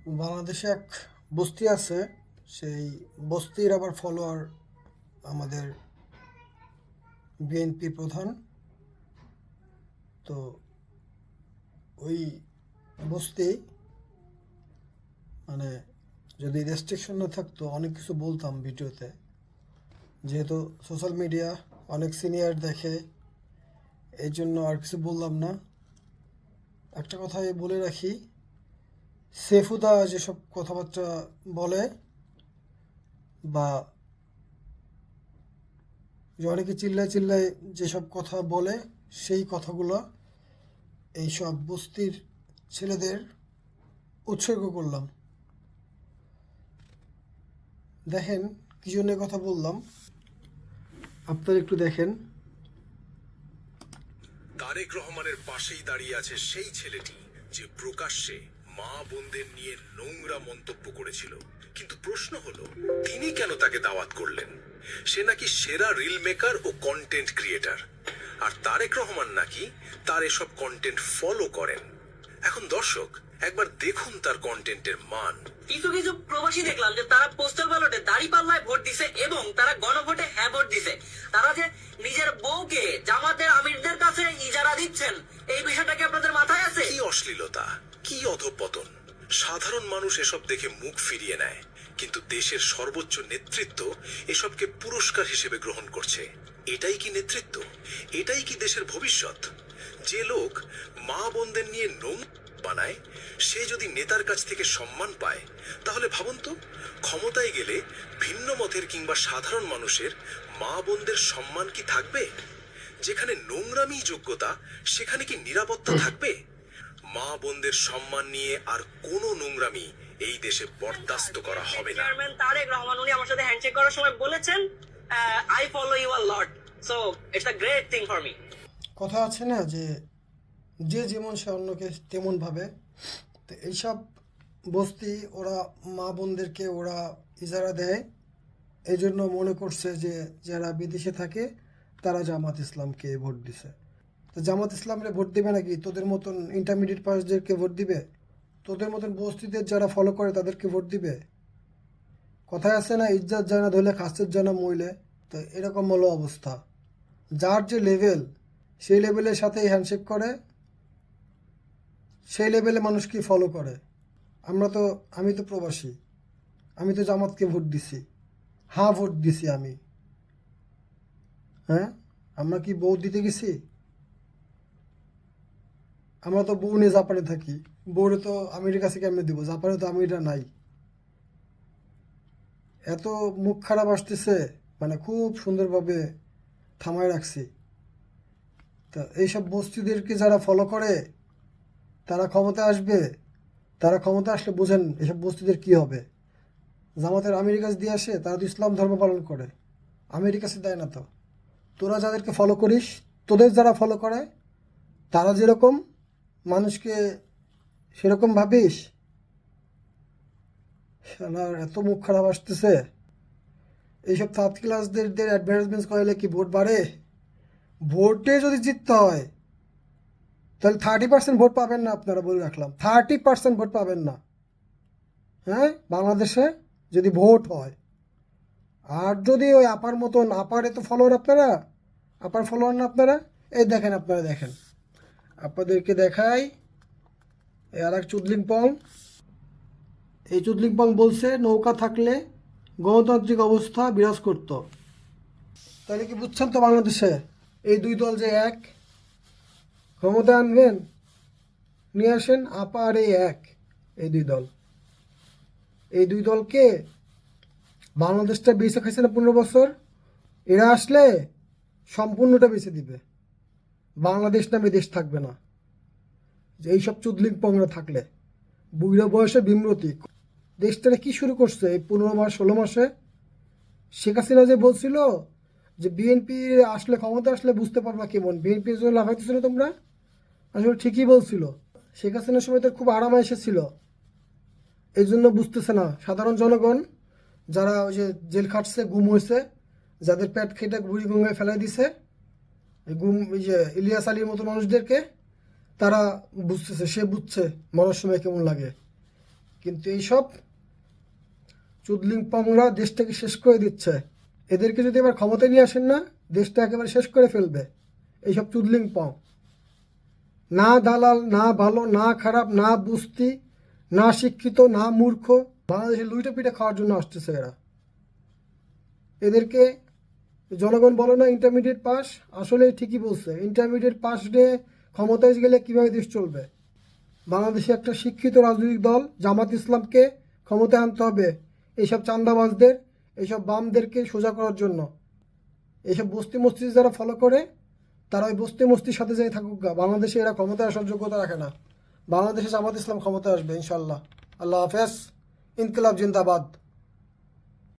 বাংলাদেশে এক বস্তি আছে, সেই বস্তির আবার ফলোয়ার আমাদের বিএনপি প্রধান। তো ওই বস্তি মানে যদি রেস্ট্রিকশন না থাকতো অনেক কিছু বলতাম ভিডিওতে, যেহেতু সোশ্যাল মিডিয়া অনেক সিনিয়র দেখে, এই জন্য আর কিছু বললাম না। একটা কথাই বলে রাখি, সেফুদা যেসব কথাবার্তা বলে বা যে অনেকে চিল্লায় চিল্লায় যেসব কথা বলে, সেই কথাগুলো এইসব বস্তির ছেলেদের উৎসর্গ করলাম। দেখেন কি জন্য কথা বললাম, আপনারা একটু দেখেন। তারেক রহমানের পাশেই দাঁড়িয়ে আছে সেই ছেলেটি যে প্রকাশ্যে মা বোনদের নিয়ে নোংরা মন্তব্য করেছিল, কিন্তু প্রশ্ন হলো তিনি কেন তাকে দাওয়াত করলেন? সে নাকি সেরা রিল মেকার ও কন্টেন্ট ক্রিয়েটার, আর তারেক রহমান নাকি তার এসব কন্টেন্ট ফলো করেন। এখন দর্শক একবার দেখুন তার কন্টেন্টের মান। কিছু কিছু প্রবাসী দেখলাম যে তারা পোস্টাল ব্যালটে দাঁড়িপাল্লায় ভোট দিছে এবং তারা গণভোটে হ্যাঁ ভোট দিছে। তারা যে নিজের বউকে জামাতের আমিরদের কাছে ইজারা দিচ্ছেন, এই বিষয়টা কি আপনাদের মাথায় আছে? কি অশ্লীলতা, কি অধঃপতন! সাধারণ মানুষ এসব দেখে মুখ ফিরিয়ে নেয়, কিন্তু দেশের সর্বোচ্চ নেতৃত্ব এসবকে পুরস্কার হিসেবে গ্রহণ করছে। এটাই কি নেতৃত্ব? এটাই কি দেশের ভবিষ্যৎ? যে লোক মা বোনদের নিয়ে নোং বানায়, সে যদি নেতার কাছ থেকে সম্মান পায়, তাহলে ভাবুন তো, ক্ষমতায় গেলে ভিন্ন মতের কিংবা সাধারণ মানুষের মা বোনদের সম্মান কি থাকবে? যেখানে নোংরামি যোগ্যতা, সেখানে কি নিরাপত্তা থাকবে? মা বোনদের সম্মান নিয়ে আর কোনো নোংরামি এই দেশে বরদাস্ত করা হবে না। চেয়ারম্যান তারেক রহমান উনি আমার সাথে হ্যান্ডশেক করার সময় বলেছেন, I follow you a lot, so it's a great thing for me. কথা আছে না যে যে যেমন সে অন্যকে তেমন ভাবে। তো এইসব বস্তি ওরা মা বোনদেরকে ওরা ইজারা দেয়, এই জন্য মনে করছে যে যারা বিদেশে থাকে তারা জামাত ইসলামকে ভোট দিছে। তো জামাত ইসলামরে ভোট দিবে নাকি? তোদের মতন ইন্টারমিডিয়েট পাসদেরকে ভোট দিবে? তোদের মতন বস্তিদের যারা ফলো করে তাদেরকে ভোট দিবে? কথায় আছে না, ইজ্জত জানা ধরলে খাসের জানা মইলে। তো এরকম হলো অবস্থা। যার যে লেভেল, সেই লেভেলের সাথেই হ্যান্ডশেক করে, সেই লেভেলে মানুষকে ফলো করে। আমি তো প্রবাসী, আমি তো জামাতকে ভোট দিছি, হ্যাঁ ভোট দিছি আমি। হ্যাঁ, আমরা কি বউ দিতে গেছি? আমরা তো বউ নিয়ে জাপানে থাকি, বউরে তো আমেরিকা থেকে কেমনে দিব? জাপানে তো আমিরা নাই। এত মুখ খারাপ আসতেছে, মানে খুব সুন্দরভাবে থামায় রাখছি। তো এইসব বস্তিদেরকে যারা ফলো করে তারা ক্ষমতা আসবে, তারা ক্ষমতা আসলে বোঝেন এসব বস্তিদের কি হবে। জামাতের আমেরিকাস দিয়ে আসে, তারা তো ইসলাম ধর্ম পালন করে, আমেরিকাসে দেয় না। তো তোরা যাদেরকে ফলো করিস, তোদের যারা ফলো করে তারা যেরকম মানুষকে সেরকম ভাবিস? শালার এত মুখ খারাপ আসতেছে। এইসব থার্ড ক্লাসদের অ্যাডভার্টাইজমেন্ট করাইলে কি ভোট বাড়ে? ভোটে যদি জিততে হয় তাহলে 30% ভোট পাবেন না, আপনারা বলে রাখলাম। 30% ভোট পাবেন না, হ্যাঁ, বাংলাদেশে যদি ভোট হয়। আর যদি ওই আপার মতন, আপারে তো ফলোয়ার আপনারা, আপার ফলোয়ার না আপনারা? এই দেখেন, আপনারা দেখেন, আপনাদেরকে দেখাই। আর এক চুদলিংপং, এই চুদলিংপং বলছে নৌকা থাকলে গণতান্ত্রিক অবস্থা বিরাজ করত। তাহলে কি বুঝছেন তো বাংলাদেশে এই দুই দল যে এক, ক্ষমতা আনবেন, নিয়ে আসেন, আপা আর এই এক, এই দুই দল। এই দুই দলকে বাংলাদেশটা বেঁচে খাইছে না 15 বছর, এরা আসলে সম্পূর্ণটা বেঁচে দিবে, বাংলাদেশ নামে দেশ থাকবে না। যে এইসব চুদলিং পংরা থাকলে, বুড়ো বয়সে বিমরতি দেশটারে কি শুরু করছে এই 15 মাস 16 মাসে। শেখ হাসিনা যে বলছিল যে বিএনপি আসলে, ক্ষমতা আসলে বুঝতে পারবা কেমন, বিএনপির জন্য লাফাইতেছিল তোমরা, আসলে ঠিকই বলছিল। শেখ হাসিনার সময় তো খুব আরামে এসেছিল, এই জন্য বুঝতেছে না সাধারণ জনগণ, যারা ওই যে জেল খাটছে, গুম হয়েছে, যাদের পেট খেটে বুড়ি গঙ্গায় ফেলাই দিছে, গুম, এই যে ইলিয়াস আলীর মতো মানুষদেরকে, তারা বুঝতেছে, সে বুঝছে মরার সময় কেমন লাগে। কিন্তু এইসব চুদলিং পংরা দেশটাকে শেষ করে দিচ্ছে। এদেরকে যদি এবার ক্ষমতায় নিয়ে আসেন না, দেশটা একেবারে শেষ করে ফেলবে এইসব চুদলিং পং। না দালাল, না ভালো, না খারাপ, না বুঝতি, না শিক্ষিত, না মূর্খ, বাংলাদেশের লুইটা পিঠে খাওয়ার জন্য আসতেছে এরা। এদেরকে জনগণ বলে না ইন্টারমিডিয়েট পাস, আসলে ঠিকই বলছে। ইন্টারমিডিয়েট পাস দিয়ে ক্ষমতায় গেলে কীভাবে দেশ চলবে? বাংলাদেশে একটা শিক্ষিত রাজনৈতিক দল জামাত ইসলামকে ক্ষমতায় আনতে হবে এইসব চান্দাবাজদের, এইসব বামদেরকে সোজা করার জন্য। এইসব বস্তি মসজিদ যারা ফলো করে তারা ওই বস্তি মস্তির সাথে যাই থাকুক গা, বাংলাদেশে এরা ক্ষমতায় আসার যোগ্যতা রাখে না। বাংলাদেশে জামাত ইসলাম ক্ষমতায় আসবে ইনশাল্লাহ। আল্লাহ হাফেজ। ইনকিলাব জিন্দাবাদ।